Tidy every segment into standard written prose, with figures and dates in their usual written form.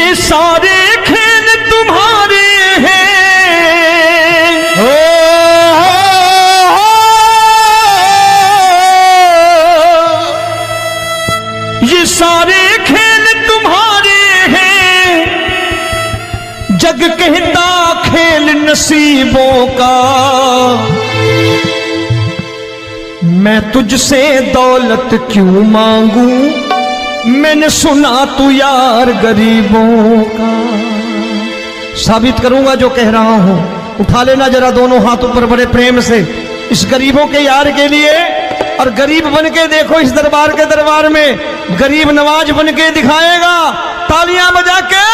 ये सारे खेल तुम्हारे हैं, ये सारे खेल तुम्हारे हैं, जग कहता खेल नसीबों का। मैं तुझसे दौलत क्यों मांगू, मैंने सुना तू यार गरीबों का। साबित करूंगा जो कह रहा हूं। उठा लेना जरा दोनों हाथों पर बड़े प्रेम से इस गरीबों के यार के लिए। और गरीब बन के देखो इस दरबार के दरबार में गरीब नवाज बन के दिखाएगा, तालियां बजा के।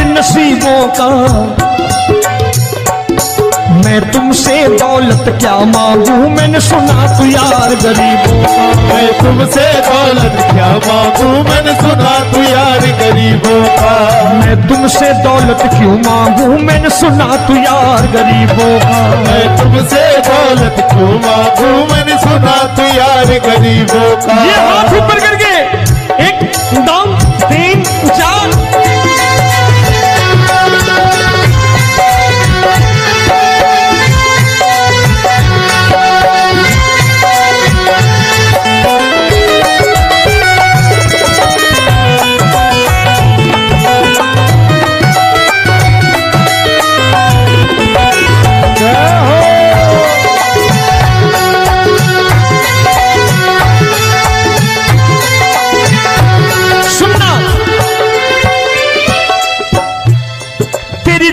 नसीबों का मैं तुमसे दौलत क्या मांगू, मैंने सुना तू यार गरीबों का। मैं तुमसे दौलत क्या मांगू, मैंने सुना तू यार गरीबों का। मैं तुमसे दौलत क्यों मांगू, मैंने सुना तू यार गरीबों का। मैं तुमसे दौलत क्यों मांगू, मैंने सुना तू यार गरीबों का। ये हाथ ऊपर करके 1 2 3 4।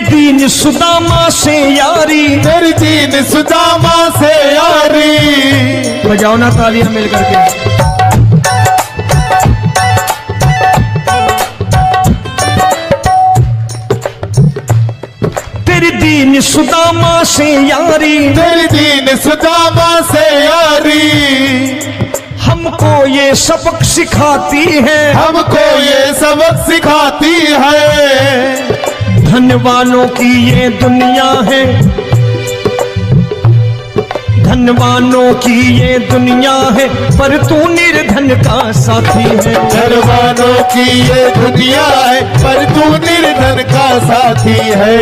दीन सुदामा से यारी, तेरी दीन सुदामा से यारी। बजाओ ना तालियां मिल करके। तेरी दीन सुदामा से यारी, तेरी दीन सुदामा से यारी। हमको ये सबक सिखाती है, हमको ये सबक सिखाती है। धनवानों की ये दुनिया है, धनवानों की ये दुनिया है, पर तू निर्धन का साथी है। धनवानों की ये दुनिया है, पर तू निर्धन का साथी है।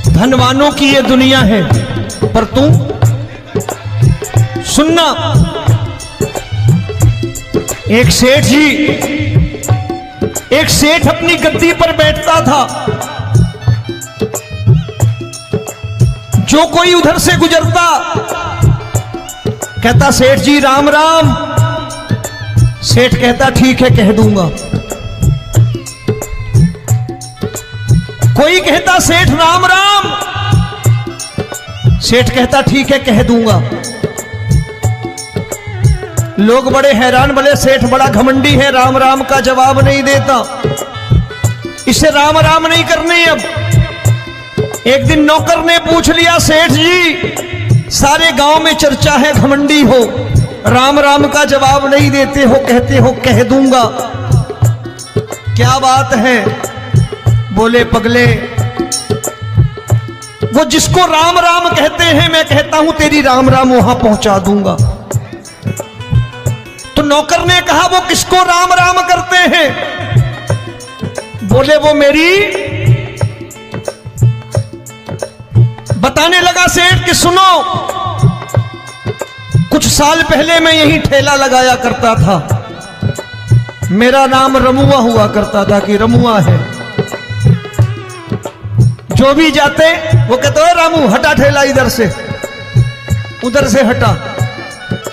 धनवानों की ये दुनिया है, पर तू सुनना। एक सेठ जी, एक सेठ अपनी गद्दी पर बैठता था। जो कोई उधर से गुजरता कहता सेठ जी राम राम। सेठ कहता ठीक है कह दूंगा। कोई कहता सेठ राम राम। सेठ कहता ठीक है कह दूंगा। लोग बड़े हैरान, बोले सेठ बड़ा घमंडी है, राम राम का जवाब नहीं देता, इसे राम राम नहीं करनी। अब एक दिन नौकर ने पूछ लिया, सेठ जी सारे गांव में चर्चा है घमंडी हो, राम राम का जवाब नहीं देते हो, कहते हो कह दूंगा, क्या बात है? बोले पगले, वो जिसको राम राम कहते हैं मैं कहता हूं तेरी राम राम वहां पहुंचा दूंगा। तो नौकर ने कहा वो किसको राम राम करते हैं? बोले वो मेरी। बताने लगा सेठ कि सुनो, कुछ साल पहले मैं यहीं ठेला लगाया करता था, मेरा नाम रमुआ हुआ करता था कि रमुआ है। जो भी जाते वो कहते हो रामू हटा ठेला इधर से, उधर से हटा।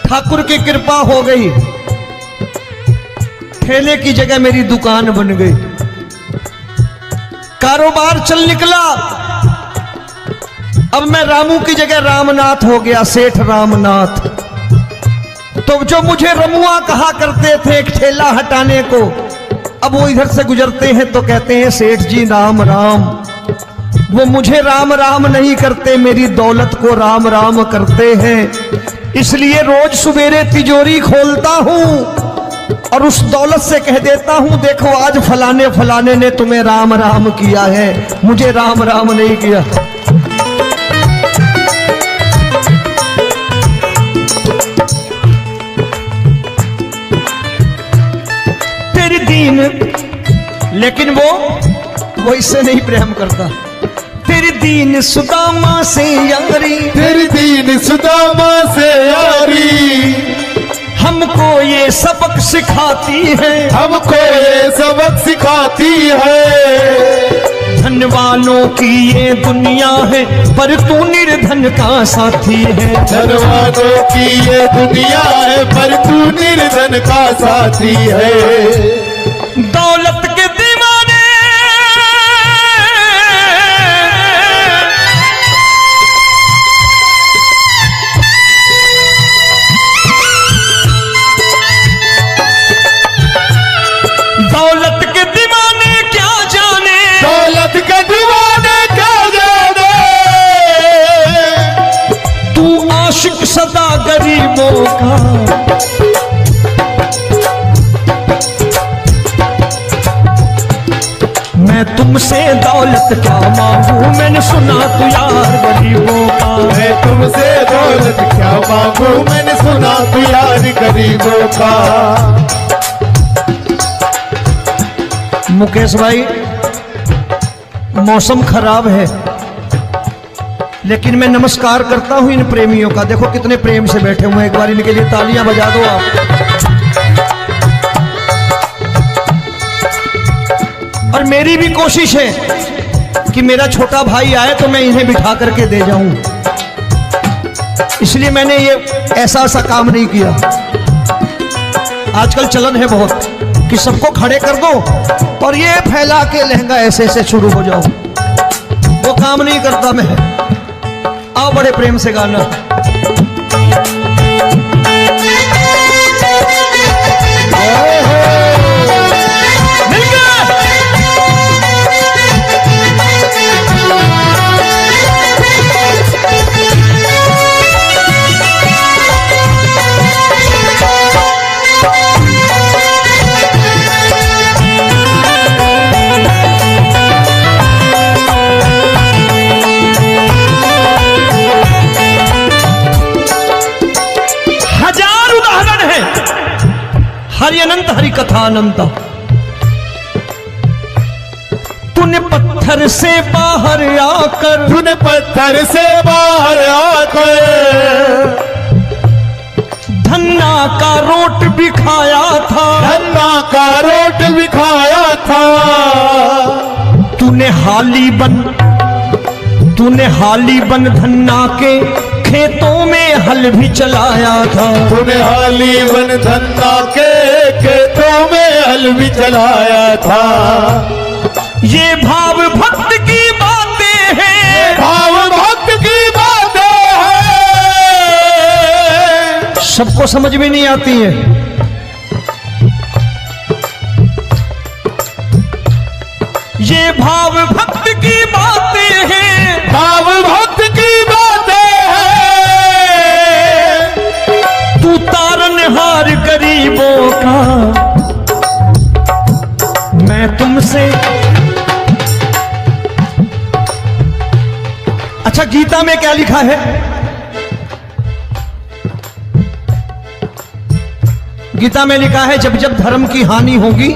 ठाकुर की कृपा हो गई, ठेले की जगह मेरी दुकान बन गई, कारोबार चल निकला। अब मैं रामू की जगह रामनाथ हो गया, सेठ रामनाथ। तो जो मुझे रमुआ कहा करते थे एक ठेला हटाने को, अब वो इधर से गुजरते हैं तो कहते हैं सेठ जी राम राम। वो मुझे राम राम नहीं करते, मेरी दौलत को राम राम करते हैं। इसलिए रोज सवेरे तिजोरी खोलता हूं और उस दौलत से कह देता हूं, देखो आज फलाने फलाने ने तुम्हें राम राम किया है, मुझे राम राम नहीं किया। तेरी दीन, लेकिन वो इससे नहीं प्रेम करता। तेरी दीन सुदामा से यारी, तेरी दीन सुदामा से यारी, हमको ये सबक सिखाती है, हमको ये सबक सिखाती है। धन वालों की ये दुनिया है, पर तू निर्धन का साथी है। धन वालों की ये दुनिया है, पर तू निर्धन का साथी है। दौलत के दीवाने दौलत के दीवाने क्या जाने, दौलत के दीवाने क्या जाने, तू आशिक सदा गरीबों का। मैं तुमसे दौलत क्या मांगू, मैंने सुना तू यार गरीबों का। मैं तुमसे दौलत क्या मांगू, मैंने सुना तू यार गरीबों का। मुकेश भाई, मौसम खराब है, लेकिन मैं नमस्कार करता हूं इन प्रेमियों का। देखो कितने प्रेम से बैठे हुए हैं, एक बार इनके लिए तालियां बजा दो आप। और मेरी भी कोशिश है कि मेरा छोटा भाई आए तो मैं इन्हें बिठा करके दे जाऊं, इसलिए मैंने ये ऐसा काम नहीं किया। आजकल चलन है बहुत कि सबको खड़े कर दो और ये फैला के लहंगा ऐसे ऐसे शुरू हो जाओ, वो काम नहीं करता मैं। आओ बड़े प्रेम से गाना। हरि अनंत हरि कथा अनंत। तूने पत्थर से बाहर आकर, तूने पत्थर से बाहर आकर धन्ना का रोट भी खाया था, धन्ना का रोट भी खाया था। तूने हाली बन धन्ना के खेतों में हल भी चलाया था। तूने हाली बन धन्ना के खेतों में हल भी चलाया था। ये भाव भक्त की बातें हैं, भाव भक्त की बातें हैं, सबको समझ में नहीं आती है। ये भाव भक्त की बातें हैं, भाव भक्त की बातें हैं। तू तारनहार गरीबों का, मैं तुमसे। अच्छा, गीता में क्या लिखा है? गीता में लिखा है जब जब धर्म की हानि होगी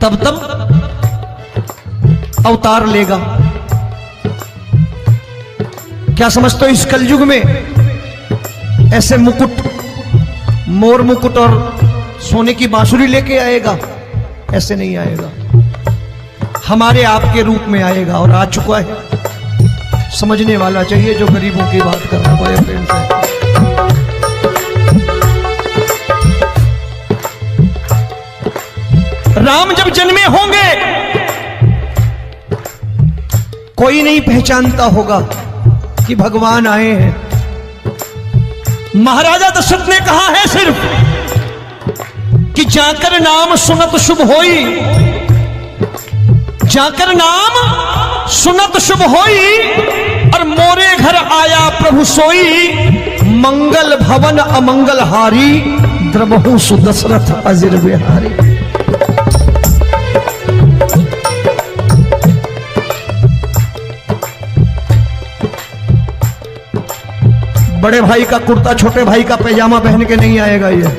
तब तब अवतार लेगा। क्या समझते हो, इस कलयुग में ऐसे मुकुट, मोर मुकुट और सोने की बांसुरी लेके आएगा? ऐसे नहीं आएगा, हमारे आपके रूप में आएगा और आ चुका है। समझने वाला चाहिए जो गरीबों की बात करना बड़े प्रेम से। राम जब जन्मे होंगे कोई नहीं पहचानता होगा, कि भगवान आए हैं। महाराजा दशरथ ने कहा है सिर्फ कि जाकर नाम सुनत शुभ होई, जाकर नाम सुनत शुभ होई, और मोरे घर आया प्रभु सोई, मंगल भवन अमंगल हारी, द्रबहु सुदशरथ अजिर बिहारी। बड़े भाई का कुर्ता छोटे भाई का पैजामा पहन के नहीं आएगा, ये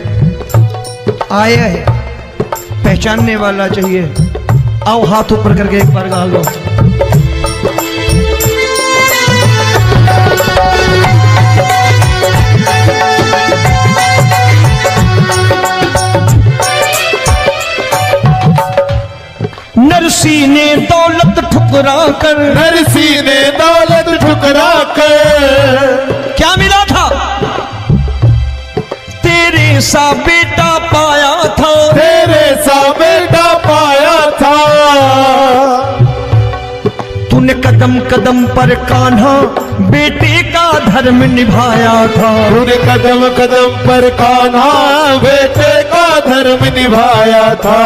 आया है पहचानने वाला चाहिए। आओ हाथ ऊपर करके एक बार गा लो। नरसी ने दौलत ठुकरा कर, नरसी ने दौलत ठुकरा कर, क्या मिला था? तेरे सा बेटा पाया था, तेरे सा बेटा पाया था। तूने कदम कदम पर कान्हा बेटे का धर्म निभाया था, तूने कदम कदम पर कान्हा बेटे का धर्म निभाया था।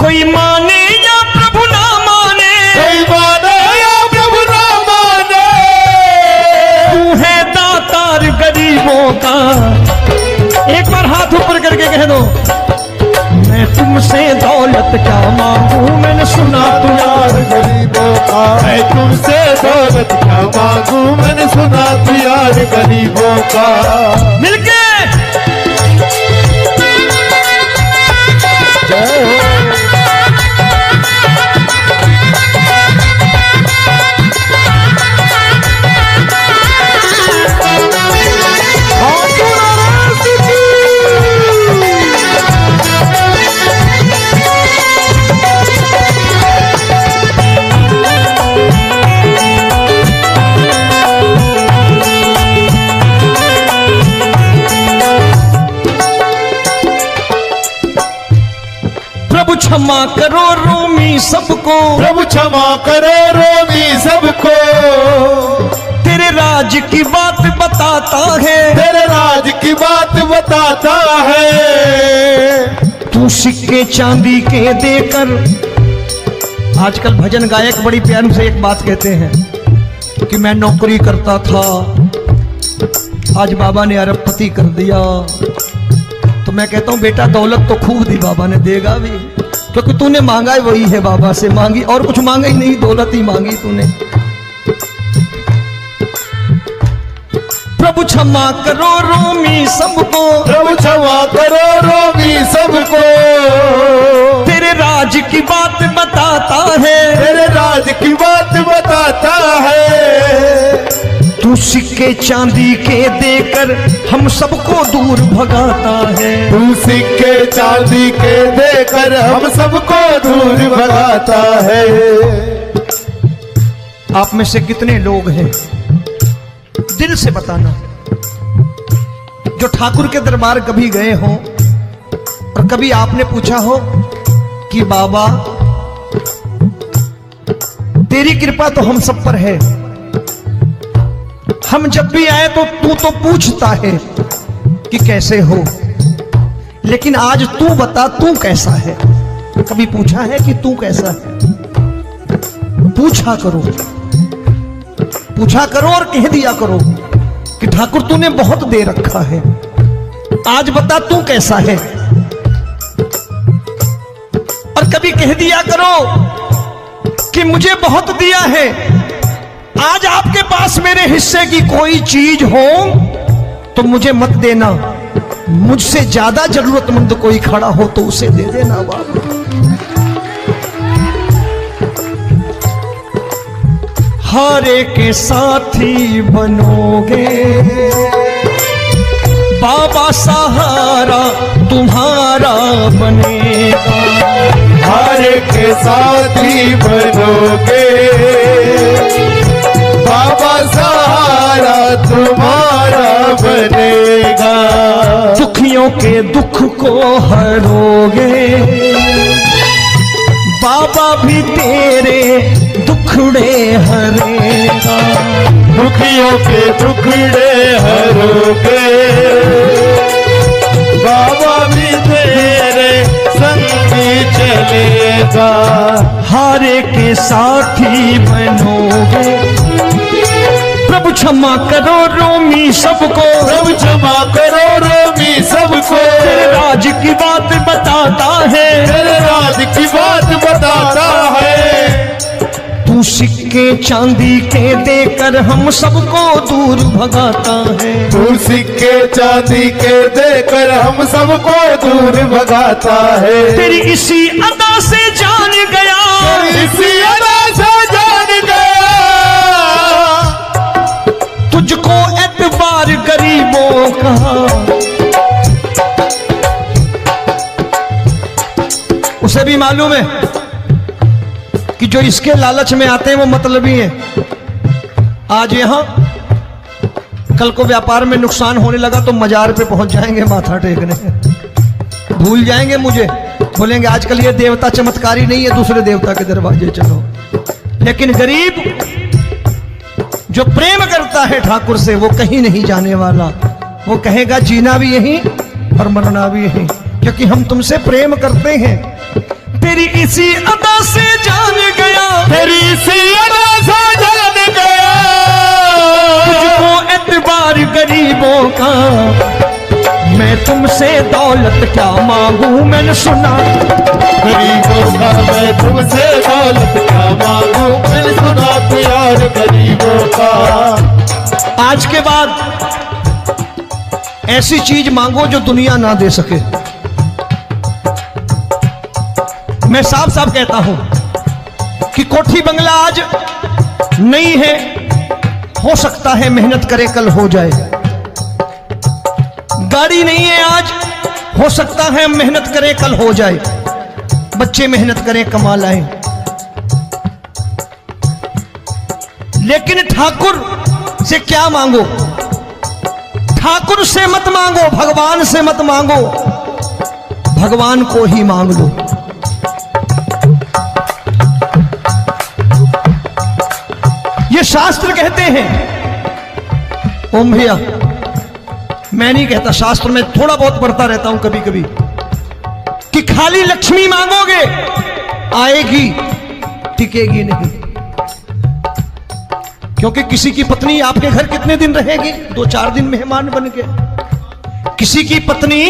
कोई माने या प्रभु ना माने, कोई माने या प्रभु ना माने, तू है दातार गरीबों का। एक बार हाथ ऊपर करके कह दो, मैं तुमसे दौलत क्या मांगू, मैंने सुना तू यार गरीबों का। मैं तुमसे दौलत क्या मांगू, मैंने सुना तू यार गरीबों का। मिलके जय हो। क्षमा करो रोमी सबको, प्रभु क्षमा करो रोमी सबको। तेरे राज की बात बताता है, तेरे राज की बात बताता है। तू सिक्के चांदी के देकर, आजकल भजन गायक बड़ी प्यार से एक बात कहते हैं कि मैं नौकरी करता था, आज बाबा ने अरबपति कर दिया। तो मैं कहता हूं बेटा दौलत तो खूब दी बाबा ने, देगा भी, क्योंकि तूने मांगा वही है बाबा से, मांगी और कुछ मांगा ही नहीं, दौलत ही मांगी तूने। प्रभु क्षमा करो रोमी सबको, प्रभु क्षमा करो रोमी सबको। तेरे राज की बात बताता है, तेरे राज की बात बताता है। तू सिक्के चांदी के देकर हम सबको दूर भगाता है, तू सिक्के चांदी के देकर हम सबको दूर भगाता है। आप में से कितने लोग हैं, दिल से बताना, जो ठाकुर के दरबार कभी गए हो और कभी आपने पूछा हो कि बाबा तेरी कृपा तो हम सब पर है, हम जब भी आए तो तू तो पूछता है कि कैसे हो, लेकिन आज तू बता तू कैसा है। कभी पूछा है कि तू कैसा है? पूछा करो, पूछा करो और कह दिया करो कि ठाकुर तूने बहुत दे रखा है, आज बता तू कैसा है। और कभी कह दिया करो कि मुझे बहुत दिया है, आज आपके पास मेरे हिस्से की कोई चीज हो तो मुझे मत देना, मुझसे ज्यादा जरूरतमंद कोई खड़ा हो तो उसे दे देना बाबा। हारे के साथी बनोगे बाबा, सहारा तुम्हारा बनेगा। हारे के साथी बनोगे बाबा, सहारा तुम्हारा बनेगा। दुखियों के दुख को हरोगे बाबा, भी तेरे दुख दुखड़े हरेगा, दुखियों के दुखड़े हरोगे, बाबा भी तेरे संगी चलेगा। हारे के साथी बनोगे, प्रभु क्षमा करो रोमी सबको, प्रभु क्षमा करो रोमी सबको, तेरे राज की बात बताता है, तेरे राज की बात बताता है। तू सिक्के चांदी के देकर हम सबको दूर भगाता है, तू सिक्के चांदी के देकर हम सबको दूर भगाता है। तेरी इसी अदा से जान गया, इसी अदा से जान गया, तुझको एतबार गरीबों का। उसे भी मालूम है कि जो इसके लालच में आते हैं वो मतलबी हैं। आज यहां कल को व्यापार में नुकसान होने लगा तो मजार पे पहुंच जाएंगे माथा टेकने, भूल जाएंगे मुझे, बोलेंगे आजकल ये देवता चमत्कारी नहीं है, दूसरे देवता के दरवाजे चलो। लेकिन गरीब जो प्रेम करता है ठाकुर से वो कहीं नहीं जाने वाला, वो कहेगा जीना भी यहीं और मरना भी यहीं, क्योंकि हम तुमसे प्रेम करते हैं। तेरी इसी अदा से जान गया, तेरी इसी अदा से जान गया, तुझको एतबार गरीबों का। मैं तुमसे दौलत क्या मांगू, मैंने सुना गरीबों का मैं तुमसे दौलत क्या मांगू, मैंने सुना प्यार गरीबों का। आज के बाद ऐसी चीज मांगो जो दुनिया ना दे सके। मैं साफ साफ कहता हूं कि कोठी बंगला आज नहीं है, हो सकता है मेहनत करे कल हो जाए। गाड़ी नहीं है आज, हो सकता है मेहनत करें कल हो जाए। बच्चे मेहनत करें कमा लाएं, लेकिन ठाकुर से क्या मांगो? ठाकुर से मत मांगो, भगवान से मत मांगो, भगवान को ही मांग लो। ये शास्त्र कहते हैं। ओम भैया, मैं नहीं कहता, शास्त्र में थोड़ा बहुत पढ़ता रहता हूं कभी कभी, कि खाली लक्ष्मी मांगोगे आएगी, टिकेगी नहीं। क्योंकि किसी की पत्नी आपके घर कितने दिन रहेगी? 2-4 दिन मेहमान बन के। किसी की पत्नी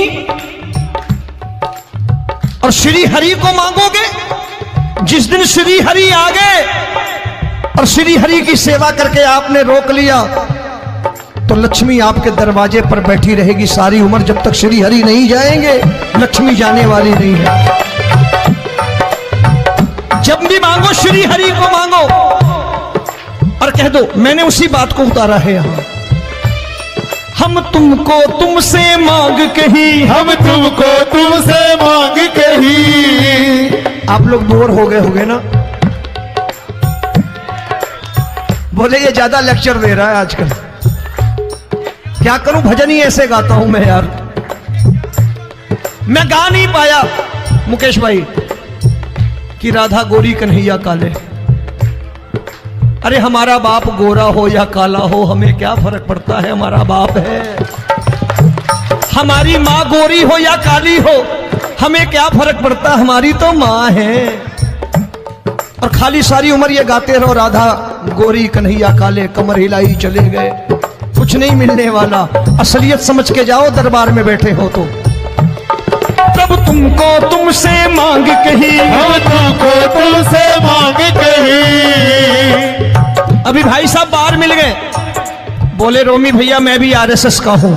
और श्री हरि को मांगोगे, जिस दिन श्री हरि आ गए और श्री हरि की सेवा करके आपने रोक लिया तो लक्ष्मी आपके दरवाजे पर बैठी रहेगी सारी उम्र। जब तक श्री हरि नहीं जाएंगे लक्ष्मी जाने वाली नहीं है। जब भी मांगो श्री हरि को मांगो और कह दो मैंने उसी बात को उतारा है यहां। हम तुमको तुमसे मांग कही, हम तुमको तुमसे मांग कही। आप लोग बोर हो गए होंगे ना, बोले ये ज्यादा लेक्चर दे रहा है आजकल। क्या करूं, भजन ही ऐसे गाता हूं मैं यार। मैं गा नहीं पाया मुकेश भाई कि राधा गोरी कन्हैया काले। अरे हमारा बाप गोरा हो या काला हो हमें क्या फर्क पड़ता है, हमारा बाप है। हमारी माँ गोरी हो या काली हो हमें क्या फर्क पड़ता, हमारी तो माँ है। और खाली सारी उम्र ये गाते रहो राधा गोरी कन्हैया काले, कमर हिलाई चले गए, कुछ नहीं मिलने वाला। असलियत समझ के जाओ दरबार में बैठे हो तो। प्रभु तुमको तुमसे मांग कही, हम तुमको तुमसे मांग कही। अभी भाई साहब बाहर मिल गए, बोले रोमी भैया मैं भी आरएसएस का हूं।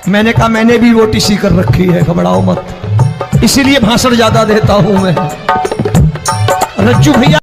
मैंने कहा मैंने भी वो टीसी कर रखी है, घबराओ मत, इसीलिए भाषण ज्यादा देता हूं मैं। रज्जू भैया